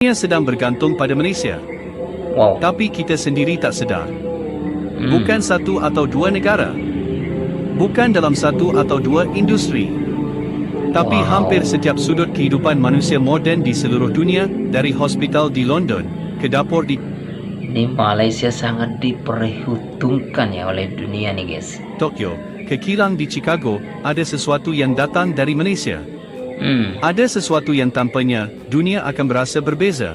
Dunia sedang bergantung pada Malaysia. Wow. Tapi kita sendiri tak sedar. Bukan satu atau dua negara. Bukan dalam satu atau dua industri. Tapi hampir setiap sudut kehidupan manusia moden di seluruh dunia, dari hospital di London, ke dapur di Malaysia sangat diperhitungkan ya oleh dunia nih guys. Tokyo, ke kilang di Chicago, ada sesuatu yang datang dari Malaysia. Ada sesuatu yang tanpanya dunia akan berasa berbeza.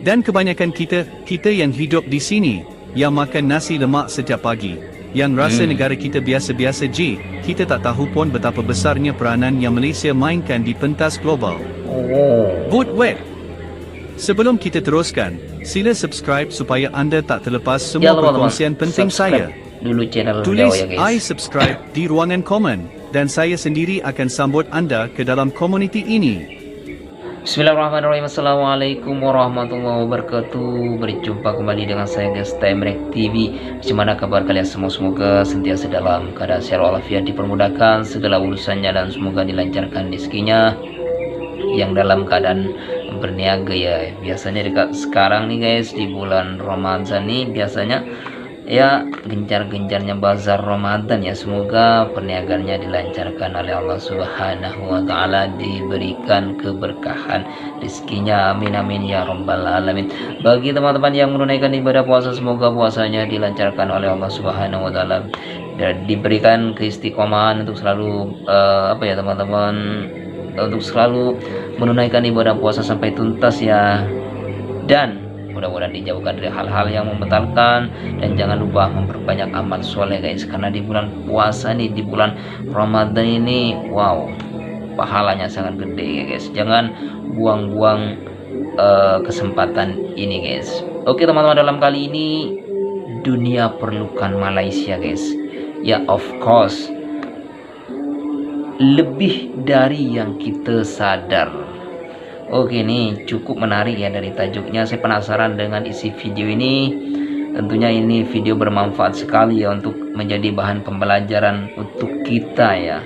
Dan kebanyakan kita yang hidup di sini, yang makan nasi lemak setiap pagi, yang rasa negara kita biasa-biasa je, kita tak tahu pun betapa besarnya peranan yang Malaysia mainkan di pentas global. But wait, sebelum kita teruskan, sila subscribe supaya anda tak terlepas semua perkongsian penting saya. Dulu channel Tulis ya guys. I subscribe di ruangan komen, dan saya sendiri akan sambut anda ke dalam komuniti ini. Bismillahirrahmanirrahim. Assalamualaikum warahmatullahi wabarakatuh. Berjumpa kembali dengan saya guys, Temrek TV. Bagaimana kabar kalian semua? Semoga sentiasa dalam keadaan sehat walafiat, dipermudahkan segala urusannya, dan semoga dilancarkan rezekinya. Yang dalam keadaan berniaga ya. Biasanya dekat sekarang nih guys, di bulan Ramadan nih biasanya ya gencar-gencarnya bazar Ramadan ya. Semoga perniagaannya dilancarkan oleh Allah Subhanahu wa taala, diberikan keberkahan rezekinya, amin amin ya rabbal alamin. Bagi teman-teman yang menunaikan ibadah puasa, semoga puasanya dilancarkan oleh Allah Subhanahu wa taala, dan diberikan keistiqomahan untuk selalu teman-teman, untuk selalu menunaikan ibadah puasa sampai tuntas ya. Dan mudah-mudahan dijauhkan dari hal-hal yang membatalkan, dan jangan lupa memperbanyak amal soleh guys, karena di bulan puasa nih, di bulan Ramadan ini wow, pahalanya sangat gede ya guys. Jangan buang-buang kesempatan ini guys. Oke teman-teman, dalam kali ini dunia perlukan Malaysia guys. Ya of course, lebih dari yang kita sadar. Oke nih, cukup menarik ya dari tajuknya. Saya penasaran dengan isi video ini. Tentunya ini video bermanfaat sekali ya, untuk menjadi bahan pembelajaran untuk kita ya,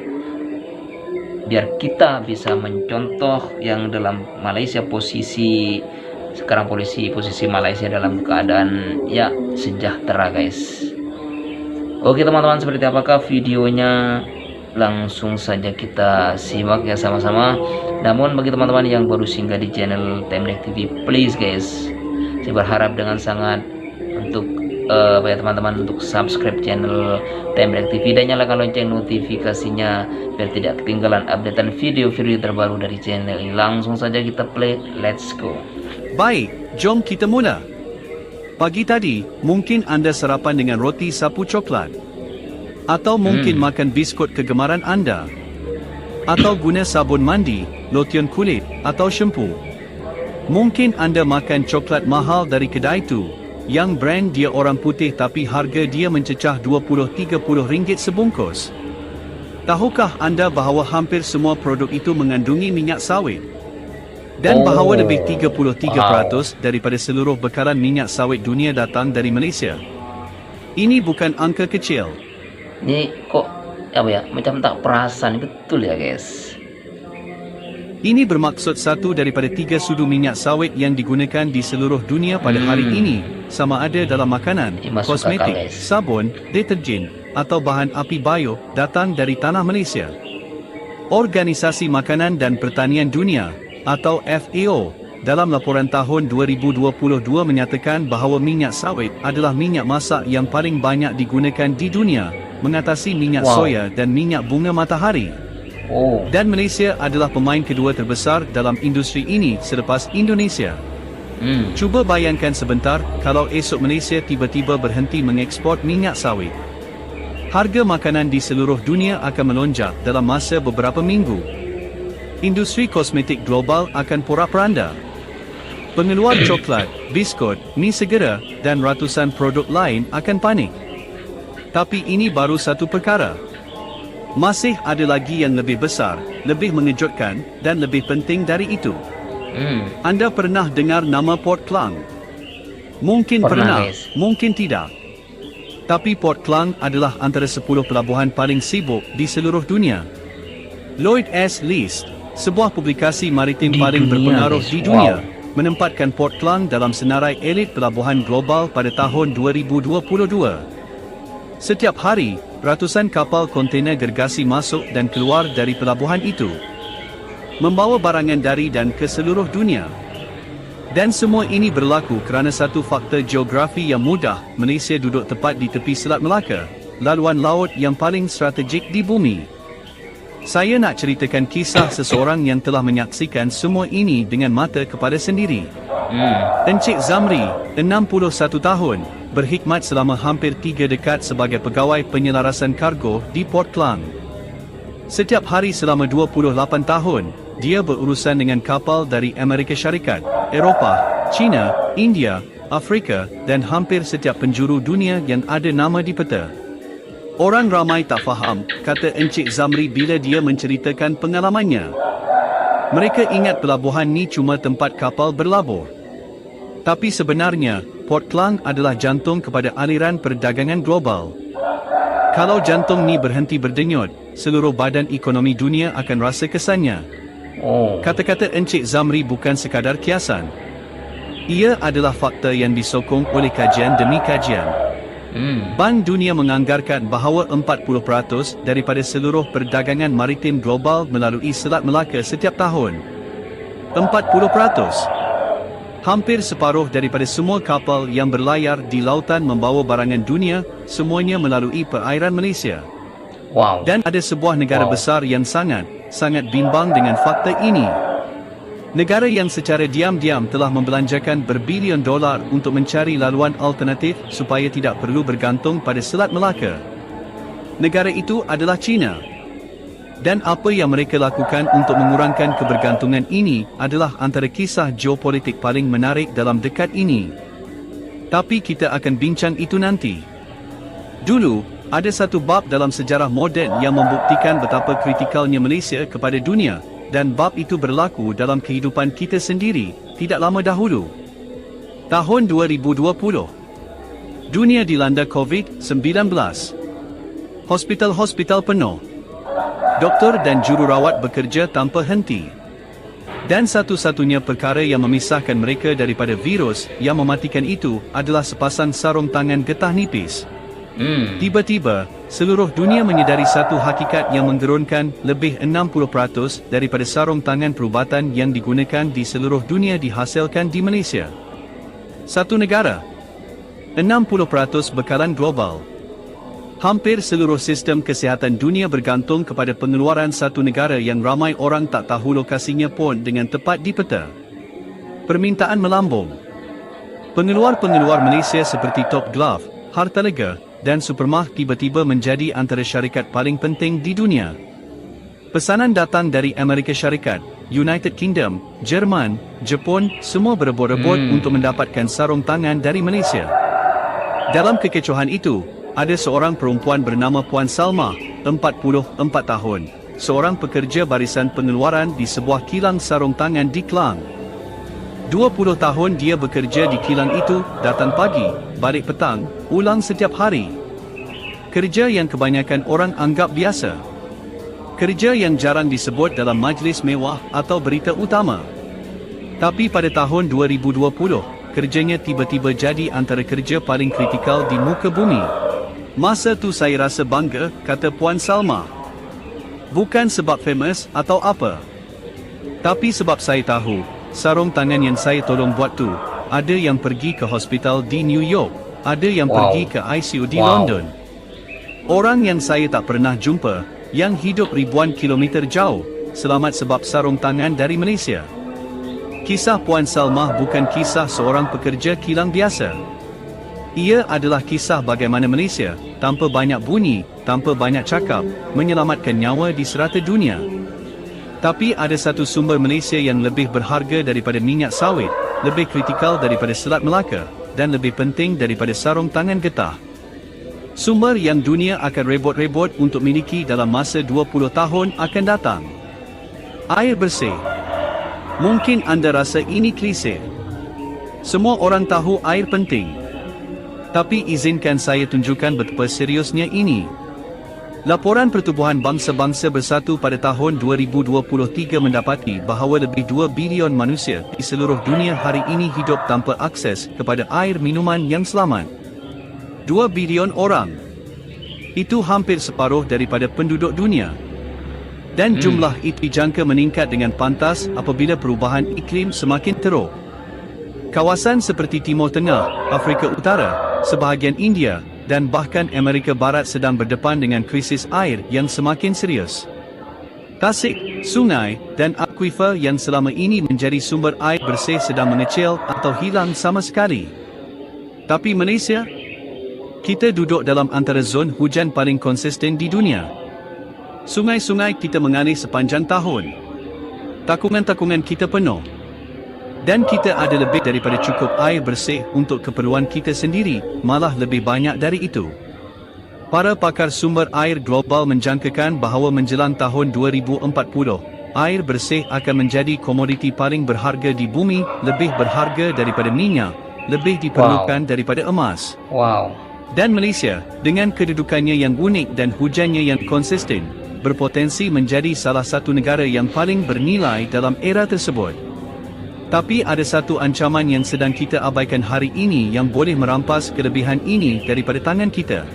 biar kita bisa mencontoh yang dalam Malaysia posisi sekarang, posisi Malaysia dalam keadaan ya sejahtera guys. Oke teman-teman, seperti apakah videonya? Langsung saja kita simak ya sama-sama. Namun bagi teman-teman yang baru singgah di channel Temrek TV, please guys, saya berharap dengan sangat untuk teman-teman untuk subscribe channel Temrek TV dan nyalakan lonceng notifikasinya biar tidak ketinggalan updatean video-video terbaru dari channel ini. Langsung saja kita play, let's go. Baik, jom kita mula. Pagi tadi, mungkin anda sarapan dengan roti sapu coklat, atau mungkin makan biskut kegemaran anda, atau guna sabun mandi, lotion kulit, atau shampoo. Mungkin anda makan coklat mahal dari kedai tu, yang brand dia orang putih tapi harga dia mencecah RM20-30 sebungkus. Tahukah anda bahawa hampir semua produk itu mengandungi minyak sawit? Dan bahawa lebih 33% daripada seluruh bekalan minyak sawit dunia datang dari Malaysia. Ini bukan angka kecil. Ini kok macam tak perasan, betul ya guys. Ini bermaksud satu daripada 3 sudu minyak sawit yang digunakan di seluruh dunia pada hari ini, sama ada dalam makanan, kosmetik, sabun, deterjen, atau bahan api bio, datang dari tanah Malaysia. Organisasi Makanan dan Pertanian Dunia, atau FAO, dalam laporan tahun 2022 menyatakan bahawa minyak sawit adalah minyak masak yang paling banyak digunakan di dunia, mengatasi minyak soya dan minyak bunga matahari. Dan Malaysia adalah pemain kedua terbesar dalam industri ini selepas Indonesia. Cuba bayangkan sebentar kalau esok Malaysia tiba-tiba berhenti mengekspor minyak sawit. Harga makanan di seluruh dunia akan melonjak dalam masa beberapa minggu. Industri kosmetik global akan porak-poranda. Pengeluar coklat, biskut, mi segera, dan ratusan produk lain akan panik. Tapi ini baru satu perkara. Masih ada lagi yang lebih besar, lebih mengejutkan, dan lebih penting dari itu. Anda pernah dengar nama Port Klang? Mungkin pernah, mungkin tidak. Tapi Port Klang adalah antara 10 pelabuhan paling sibuk di seluruh dunia. Lloyd S. List, sebuah publikasi maritim paling berpengaruh di dunia, menempatkan Port Klang dalam senarai elit pelabuhan global pada tahun 2022. Setiap hari, ratusan kapal kontainer gergasi masuk dan keluar dari pelabuhan itu, membawa barangan dari dan ke seluruh dunia. Dan semua ini berlaku kerana satu faktor geografi yang mudah. Malaysia duduk tepat di tepi Selat Melaka, laluan laut yang paling strategik di bumi. Saya nak ceritakan kisah seseorang yang telah menyaksikan semua ini dengan mata kepala sendiri. Encik Zamri, 61 tahun, berkhidmat selama hampir 3 dekad sebagai pegawai penyelarasan kargo di Port Klang. Setiap hari selama 28 tahun, dia berurusan dengan kapal dari Amerika Syarikat, Eropah, China, India, Afrika dan hampir setiap penjuru dunia yang ada nama di peta. Orang ramai tak faham, kata Encik Zamri bila dia menceritakan pengalamannya. Mereka ingat pelabuhan ni cuma tempat kapal berlabur. Tapi sebenarnya, Port Klang adalah jantung kepada aliran perdagangan global. Kalau jantung ni berhenti berdenyut, seluruh badan ekonomi dunia akan rasa kesannya. Kata-kata Encik Zamri bukan sekadar kiasan. Ia adalah fakta yang disokong oleh kajian demi kajian. Bank Dunia menganggarkan bahawa 40% daripada seluruh perdagangan maritim global melalui Selat Melaka setiap tahun. 40%. Hampir separuh daripada semua kapal yang berlayar di lautan membawa barangan dunia, semuanya melalui perairan Malaysia. Dan ada sebuah negara besar yang sangat bimbang dengan fakta ini. Negara yang secara diam-diam telah membelanjakan berbilion dolar untuk mencari laluan alternatif supaya tidak perlu bergantung pada Selat Melaka. Negara itu adalah China. Dan apa yang mereka lakukan untuk mengurangkan kebergantungan ini adalah antara kisah geopolitik paling menarik dalam dekad ini. Tapi kita akan bincang itu nanti. Dulu, ada satu bab dalam sejarah moden yang membuktikan betapa kritikalnya Malaysia kepada dunia, dan bab itu berlaku dalam kehidupan kita sendiri, tidak lama dahulu. Tahun 2020. Dunia dilanda COVID-19. Hospital-hospital penuh. Doktor dan jururawat bekerja tanpa henti. Dan satu-satunya perkara yang memisahkan mereka daripada virus yang mematikan itu adalah sepasang sarung tangan getah nipis. Tiba-tiba, seluruh dunia menyedari satu hakikat yang menggerunkan. Lebih 60% daripada sarung tangan perubatan yang digunakan di seluruh dunia dihasilkan di Malaysia. Satu negara. 60% bekalan global. Hampir seluruh sistem kesihatan dunia bergantung kepada pengeluaran satu negara yang ramai orang tak tahu lokasinya pun dengan tepat di peta. Permintaan melambung. Pengeluar-pengeluar Malaysia seperti Top Glove, Hartalega, dan Supermah tiba-tiba menjadi antara syarikat paling penting di dunia. Pesanan datang dari Amerika Syarikat, United Kingdom, Jerman, Jepun, semua berebut-rebut untuk mendapatkan sarung tangan dari Malaysia. Dalam kekecohan itu, ada seorang perempuan bernama Puan Salma, 44 tahun, seorang pekerja barisan pengeluaran di sebuah kilang sarung tangan di Klang. 20 tahun dia bekerja di kilang itu, datang pagi, balik petang, ulang setiap hari. Kerja yang kebanyakan orang anggap biasa. Kerja yang jarang disebut dalam majlis mewah atau berita utama. Tapi pada tahun 2020, kerjanya tiba-tiba jadi antara kerja paling kritikal di muka bumi. Masa tu saya rasa bangga, kata Puan Salma. Bukan sebab famous atau apa. Tapi sebab saya tahu, sarung tangan yang saya tolong buat tu, ada yang pergi ke hospital di New York, ada yang pergi ke ICU di London. Orang yang saya tak pernah jumpa, yang hidup ribuan kilometer jauh, selamat sebab sarung tangan dari Malaysia. Kisah Puan Salma bukan kisah seorang pekerja kilang biasa. Ia adalah kisah bagaimana Malaysia, tanpa banyak bunyi, tanpa banyak cakap, menyelamatkan nyawa di serata dunia. Tapi ada satu sumber Malaysia yang lebih berharga daripada minyak sawit, lebih kritikal daripada Selat Melaka, dan lebih penting daripada sarung tangan getah. Sumber yang dunia akan rebut-rebut untuk miliki dalam masa 20 tahun akan datang. Air bersih. Mungkin anda rasa ini klise. Semua orang tahu air penting. Tapi izinkan saya tunjukkan betapa seriusnya ini. Laporan Pertubuhan Bangsa-Bangsa Bersatu pada tahun 2023 mendapati bahawa lebih 2 bilion manusia di seluruh dunia hari ini hidup tanpa akses kepada air minuman yang selamat. 2 bilion orang. Itu hampir separuh daripada penduduk dunia. Dan jumlah itu dijangka meningkat dengan pantas apabila perubahan iklim semakin teruk. Kawasan seperti Timur Tengah, Afrika Utara, sebahagian India, dan bahkan Amerika Barat sedang berdepan dengan krisis air yang semakin serius. Tasik, sungai, dan akuifer yang selama ini menjadi sumber air bersih sedang mengecil atau hilang sama sekali. Tapi Malaysia? Kita duduk dalam antara zon hujan paling konsisten di dunia. Sungai-sungai kita mengalir sepanjang tahun. Takungan-takungan kita penuh. Dan kita ada lebih daripada cukup air bersih untuk keperluan kita sendiri, malah lebih banyak dari itu. Para pakar sumber air global menjangkakan bahawa menjelang tahun 2040, air bersih akan menjadi komoditi paling berharga di bumi, lebih berharga daripada minyak, lebih diperlukan daripada emas. Dan Malaysia, dengan kedudukannya yang unik dan hujannya yang konsisten, berpotensi menjadi salah satu negara yang paling bernilai dalam era tersebut. Tapi ada satu ancaman yang sedang kita abaikan hari ini yang boleh merampas kelebihan ini daripada tangan kita.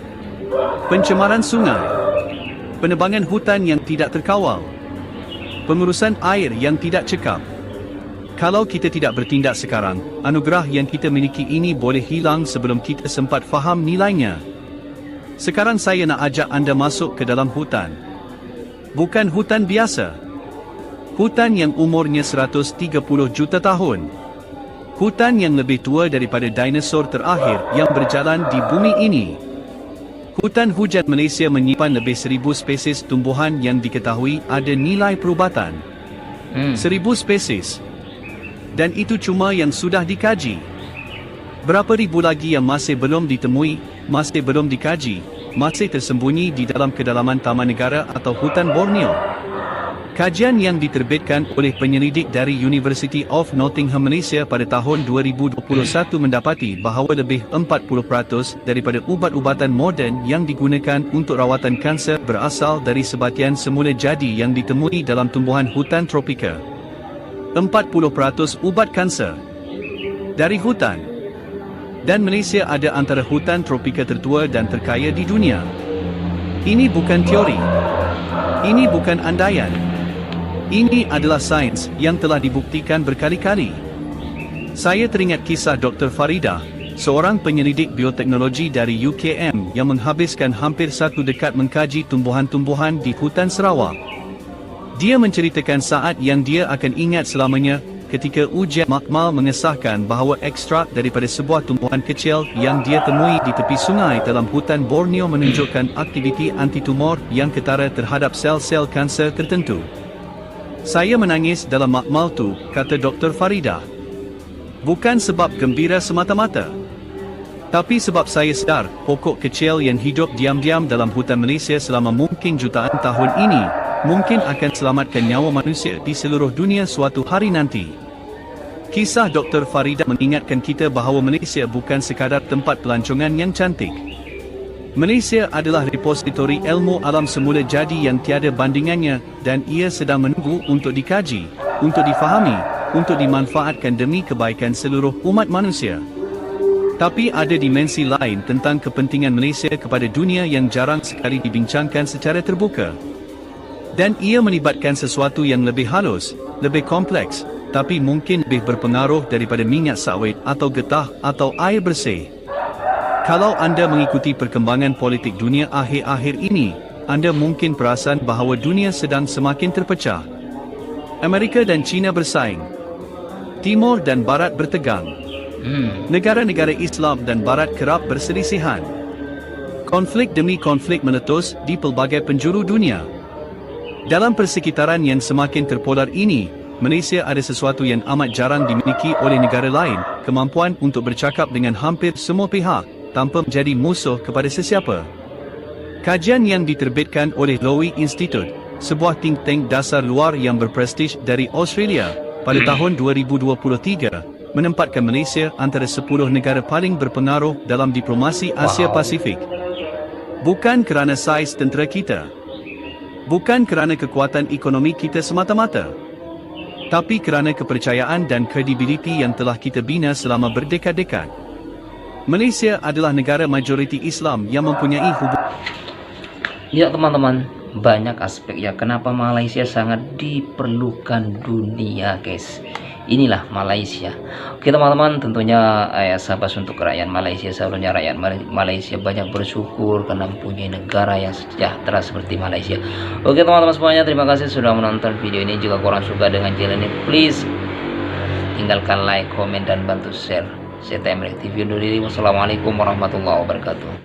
Pencemaran sungai, penebangan hutan yang tidak terkawal, pengurusan air yang tidak cekap. Kalau kita tidak bertindak sekarang, anugerah yang kita miliki ini boleh hilang sebelum kita sempat faham nilainya. Sekarang saya nak ajak anda masuk ke dalam hutan. Bukan hutan biasa. Hutan yang umurnya 130 juta tahun. Hutan yang lebih tua daripada dinosaur terakhir yang berjalan di bumi ini. Hutan hujan Malaysia menyimpan lebih 1,000 spesies tumbuhan yang diketahui ada nilai perubatan. 1,000 spesies. Dan itu cuma yang sudah dikaji. Berapa ribu lagi yang masih belum ditemui, masih belum dikaji, masih tersembunyi di dalam kedalaman Taman Negara atau hutan Borneo. Kajian yang diterbitkan oleh penyelidik dari University of Nottingham Malaysia pada tahun 2021 mendapati bahawa lebih 40% daripada ubat-ubatan moden yang digunakan untuk rawatan kanser berasal dari sebatian semula jadi yang ditemui dalam tumbuhan hutan tropika. 40% ubat kanser dari hutan. Dan Malaysia ada antara hutan tropika tertua dan terkaya di dunia. Ini bukan teori. Ini bukan andaian. Ini adalah sains yang telah dibuktikan berkali-kali. Saya teringat kisah Dr. Farida, seorang penyelidik bioteknologi dari UKM yang menghabiskan hampir 1 dekad mengkaji tumbuhan-tumbuhan di hutan Sarawak. Dia menceritakan saat yang dia akan ingat selamanya ketika ujian makmal mengesahkan bahawa ekstrak daripada sebuah tumbuhan kecil yang dia temui di tepi sungai dalam hutan Borneo menunjukkan aktiviti antitumor yang ketara terhadap sel-sel kanser tertentu. Saya menangis dalam makmal tu, kata Dr. Farida. Bukan sebab gembira semata-mata. Tapi sebab saya sedar, pokok kecil yang hidup diam-diam dalam hutan Malaysia selama mungkin jutaan tahun ini, mungkin akan selamatkan nyawa manusia di seluruh dunia suatu hari nanti. Kisah Dr. Farida mengingatkan kita bahawa Malaysia bukan sekadar tempat pelancongan yang cantik. Malaysia adalah repositori ilmu alam semula jadi yang tiada bandingannya dan ia sedang menunggu untuk dikaji, untuk difahami, untuk dimanfaatkan demi kebaikan seluruh umat manusia. Tapi ada dimensi lain tentang kepentingan Malaysia kepada dunia yang jarang sekali dibincangkan secara terbuka. Dan ia melibatkan sesuatu yang lebih halus, lebih kompleks, tapi mungkin lebih berpengaruh daripada minyak sawit atau getah atau air bersih. Kalau anda mengikuti perkembangan politik dunia akhir-akhir ini, anda mungkin perasan bahawa dunia sedang semakin terpecah. Amerika dan China bersaing. Timur dan Barat bertegang. Negara-negara Islam dan Barat kerap berselisihan. Konflik demi konflik meletus di pelbagai penjuru dunia. Dalam persekitaran yang semakin terpolar ini, Malaysia ada sesuatu yang amat jarang dimiliki oleh negara lain, kemampuan untuk bercakap dengan hampir semua pihak, tanpa menjadi musuh kepada sesiapa. Kajian yang diterbitkan oleh Lowy Institute, sebuah think tank dasar luar yang berprestij dari Australia, pada tahun 2023, menempatkan Malaysia antara 10 negara paling berpengaruh dalam diplomasi Asia Pasifik. Bukan kerana saiz tentera kita. Bukan kerana kekuatan ekonomi kita semata-mata. Tapi kerana kepercayaan dan kredibiliti yang telah kita bina selama berdekad-dekad. Malaysia adalah negara majoriti Islam yang mempunyai hubungan. Ya teman-teman, banyak aspek ya kenapa Malaysia sangat diperlukan dunia guys. Inilah Malaysia. Oke teman-teman, tentunya sahabat untuk rakyat Malaysia, sebelumnya rakyat Malaysia banyak bersyukur karena mempunyai negara yang sejahtera seperti Malaysia. Oke teman-teman semuanya, terima kasih sudah menonton video ini. Jika kurang suka dengan channel ini, please tinggalkan like, komen, dan bantu share. Saya TM Rek TV undur diri. Wassalamualaikum warahmatullahi wabarakatuh.